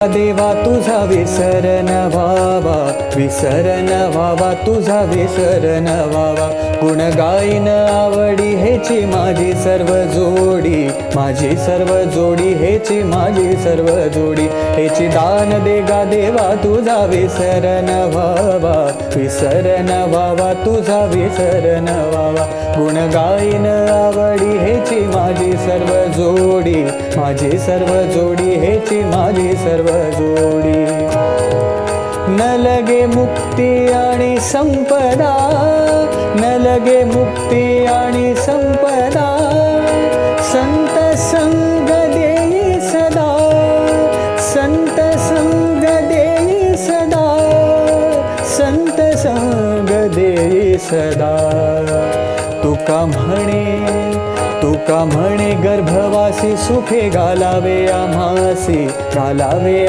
देवा तुझा विसर न व्हावा, विसर न व्हावा, तुझा विसर न व्हावा। गुण गाईन आवडी हेची माझी सर्व जोडी, माझी सर्व जोडी हेची माझी सर्व जोडी। हेची दान दे गा देवा तुझा विसर न व्हावा, विसर न व्हावा, तुझा विसर न व्हावा। गुण गाईन आवडी हेची माझी सर्व जोडी, माझी सर्व जोडी हेची माझी सर्व जोडी। न लगे मुक्ती आणि संपदा, न लगे मुक्ती आणि संपदा। संत संग देई सदा, संत संग देई सदा, संत संग देई सदा। तुका म्हणे गर्भवासी सुखे घालावे आम्हासी, घालावे